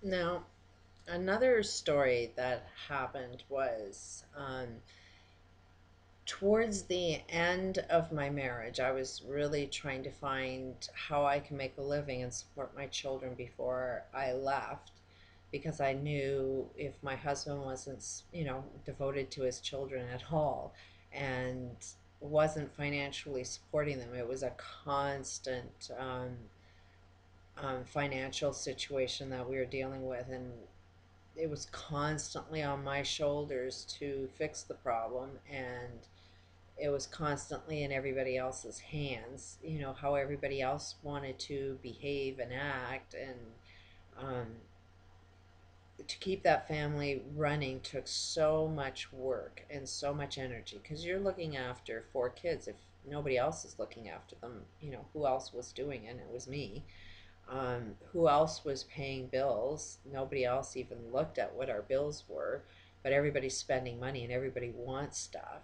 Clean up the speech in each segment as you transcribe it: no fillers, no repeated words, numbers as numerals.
Now, another story that happened was towards the end of my marriage. I was really trying to find how I can make a living and support my children before I left because I knew if my husband wasn't, devoted to his children at all and wasn't financially supporting them, it was a constant financial situation that we were dealing with, and it was constantly on my shoulders to fix the problem, and it was constantly in everybody else's hands, how everybody else wanted to behave and act. And um, to keep that family running took so much work and so much energy because you're looking after four kids. If nobody else is looking after them, who else was doing it? It was me. Who else was paying bills? Nobody else even looked at what our bills were, but everybody's spending money and everybody wants stuff.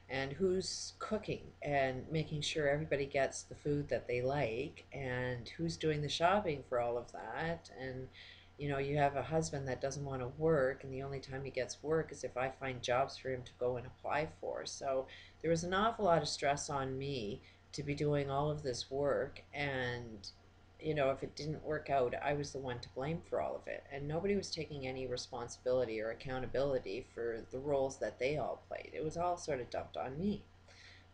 And who's cooking and making sure everybody gets the food that they like, and who's doing the shopping for all of that? And you have a husband that doesn't want to work, and the only time he gets work is if I find jobs for him to go and apply for. So there was an awful lot of stress on me to be doing all of this work, and if it didn't work out, I was the one to blame for all of it. And nobody was taking any responsibility or accountability for the roles that they all played. It was all sort of dumped on me.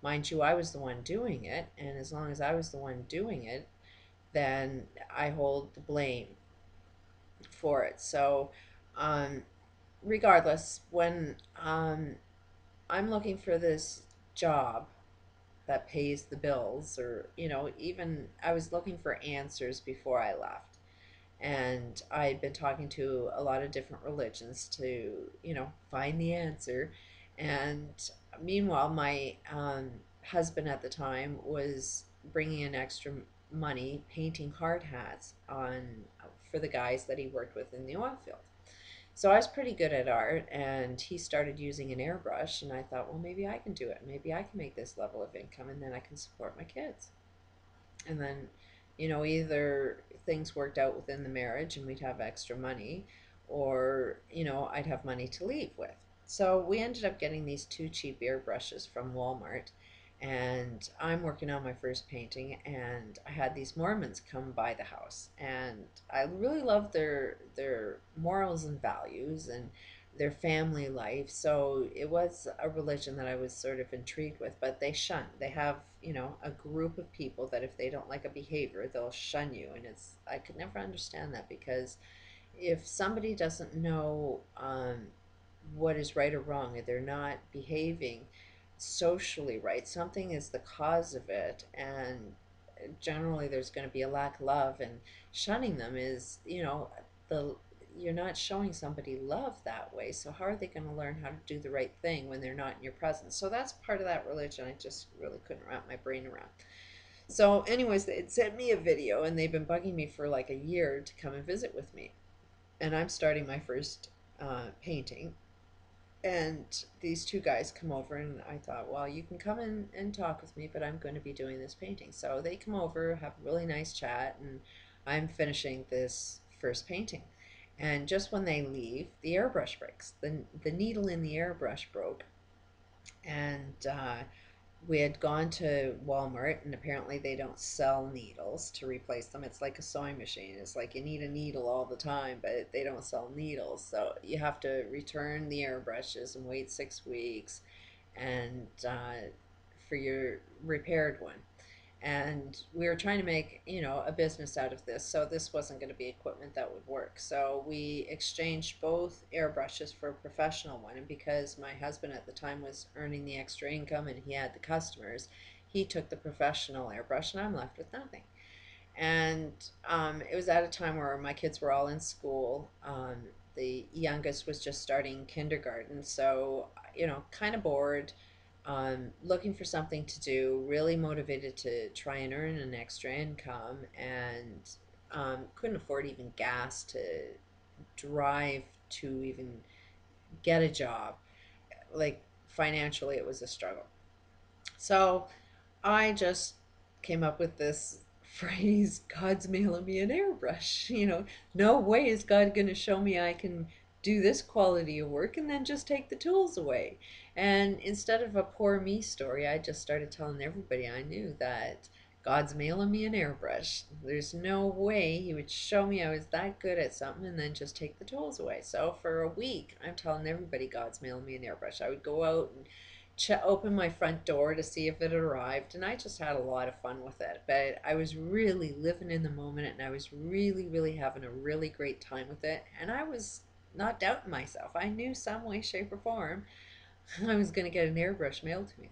Mind you, I was the one doing it, and as long as I was the one doing it, then I hold the blame for it. So, um, regardless, when I'm looking for this job that pays the bills, or, even I was looking for answers before I left, and I had been talking to a lot of different religions to, find the answer. And meanwhile, my husband at the time was bringing in extra money painting hard hats on for the guys that he worked with in the oil field. So I was pretty good at art, and he started using an airbrush, and I thought, well, maybe I can do it. Maybe I can make this level of income, and then I can support my kids. And then, either things worked out within the marriage and we'd have extra money, or, I'd have money to leave with. So we ended up getting these two cheap airbrushes from Walmart. And I'm working on my first painting, and I had these Mormons come by the house, and I really loved their morals and values and their family life. So it was a religion that I was sort of intrigued with, but they shun. They have, a group of people that if they don't like a behavior, they'll shun you. And I could never understand that, because if somebody doesn't know what is right or wrong, or they're not behaving socially right, something is the cause of it. And generally there's going to be a lack of love, and shunning them is, the you're not showing somebody love that way. So how are they going to learn how to do the right thing when they're not in your presence? So that's part of that religion I just really couldn't wrap my brain around. So anyways, they had sent me a video, and they've been bugging me for like a year to come and visit with me. And I'm starting my first painting, and these two guys come over, and I thought, well, you can come in and talk with me, but I'm going to be doing this painting. So they come over, have a really nice chat, and I'm finishing this first painting. And just when they leave, the airbrush breaks. The needle in the airbrush broke, and we had gone to Walmart, and apparently they don't sell needles to replace them. It's like a sewing machine. It's like you need a needle all the time, but they don't sell needles. So you have to return the airbrushes and wait 6 weeks, and for your repaired one. And we were trying to make, a business out of this, so this wasn't going to be equipment that would work. So we exchanged both airbrushes for a professional one, and because my husband at the time was earning the extra income and he had the customers, he took the professional airbrush, and I'm left with nothing. And it was at a time where my kids were all in school. The youngest was just starting kindergarten, so, kind of bored, looking for something to do, really motivated to try and earn an extra income, and couldn't afford even gas to drive to even get a job. Like, financially, it was a struggle. So I just came up with this phrase, God's mailing me an airbrush. No way is God going to show me I can do this quality of work and then just take the tools away. And instead of a poor me story, I just started telling everybody I knew that God's mailing me an airbrush. There's no way he would show me I was that good at something and then just take the tools away. So for a week, I'm telling everybody God's mailing me an airbrush. I would go out and open my front door to see if it had arrived, and I just had a lot of fun with it. But I was really living in the moment, and I was really, really having a really great time with it, and I was not doubting myself. I knew some way, shape, or form I was going to get an airbrush mailed to me.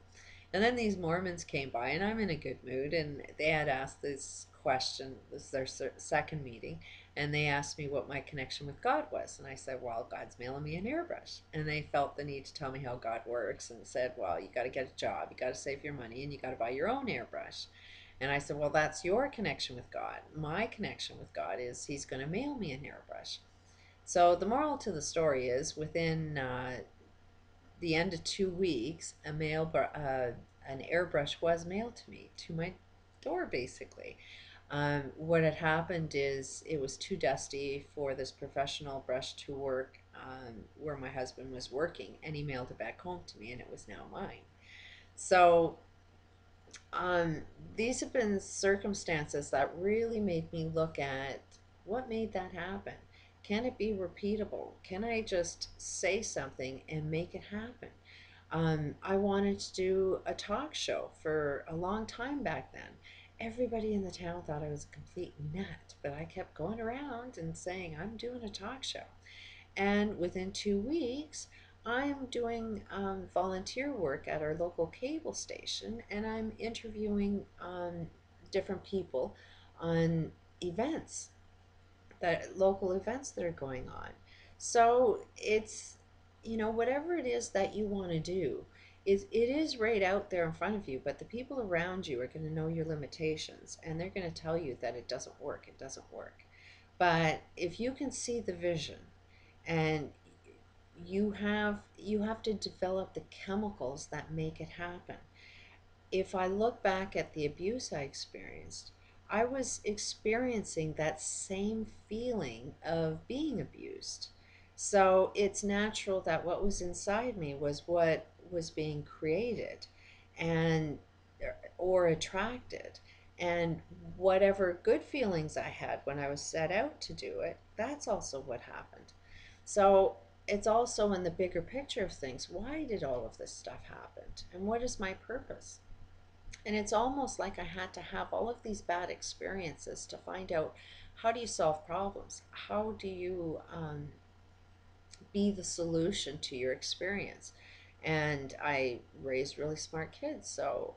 And then these Mormons came by, and I'm in a good mood, and they had asked this question. This is their second meeting, and they asked me what my connection with God was. And I said, well, God's mailing me an airbrush. And they felt the need to tell me how God works and said, well, you got to get a job, you got to save your money, and you got to buy your own airbrush. And I said, well, that's your connection with God. My connection with God is he's going to mail me an airbrush. So the moral to the story is within the end of 2 weeks, an airbrush was mailed to me to my door, basically. What had happened is it was too dusty for this professional brush to work where my husband was working, and he mailed it back home to me, and it was now mine. So um, these have been circumstances that really made me look at what made that happen. Can it be repeatable? Can I just say something and make it happen? I wanted to do a talk show for a long time back then. Everybody in the town thought I was a complete nut, but I kept going around and saying, I'm doing a talk show. And within 2 weeks, I'm doing volunteer work at our local cable station, and I'm interviewing different people on events, that local events that are going on. So it's, whatever it is that you want to do, it is right out there in front of you, but the people around you are going to know your limitations, and they're going to tell you that it doesn't work, it doesn't work. But if you can see the vision, and you have to develop the chemicals that make it happen. If I look back at the abuse I experienced, I was experiencing that same feeling of being abused. So it's natural that what was inside me was what was being created and or attracted. And whatever good feelings I had when I was set out to do it, that's also what happened. So it's also in the bigger picture of things. Why did all of this stuff happen? And what is my purpose? And it's almost like I had to have all of these bad experiences to find out, how do you solve problems? How do you be the solution to your experience? And I raised really smart kids, so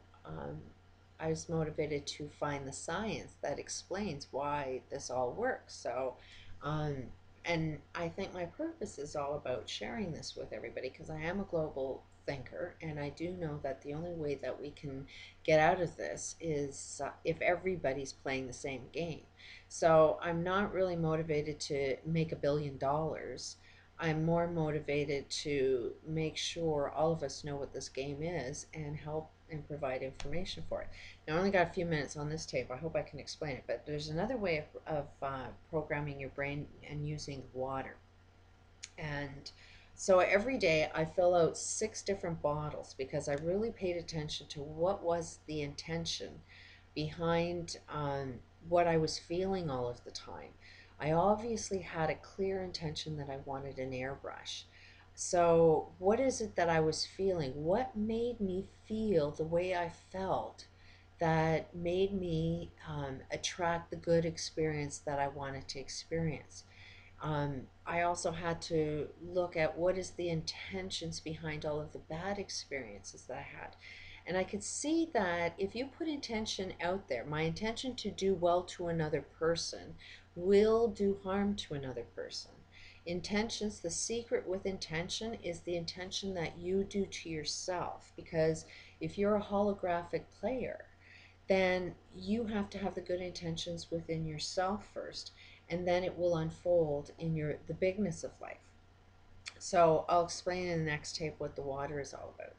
I was motivated to find the science that explains why this all works. So, um, and I think my purpose is all about sharing this with everybody, because I am a global thinker, and I do know that the only way that we can get out of this is if everybody's playing the same game. So I'm not really motivated to make $1 billion. I'm more motivated to make sure all of us know what this game is and help and provide information for it. Now, I only got a few minutes on this tape. I hope I can explain it, but there's another way of programming your brain and using water. And so every day I fill out 6 different bottles, because I really paid attention to what was the intention behind what I was feeling all of the time. I obviously had a clear intention that I wanted an airbrush. So what is it that I was feeling? What made me feel the way I felt that made me attract the good experience that I wanted to experience? I also had to look at what is the intentions behind all of the bad experiences that I had. And I could see that if you put intention out there, my intention to do well to another person will do harm to another person. Intentions, the secret with intention is the intention that you do to yourself. Because if you're a holographic player, then you have to have the good intentions within yourself first, and then it will unfold in the bigness of life. So I'll explain in the next tape what the water is all about.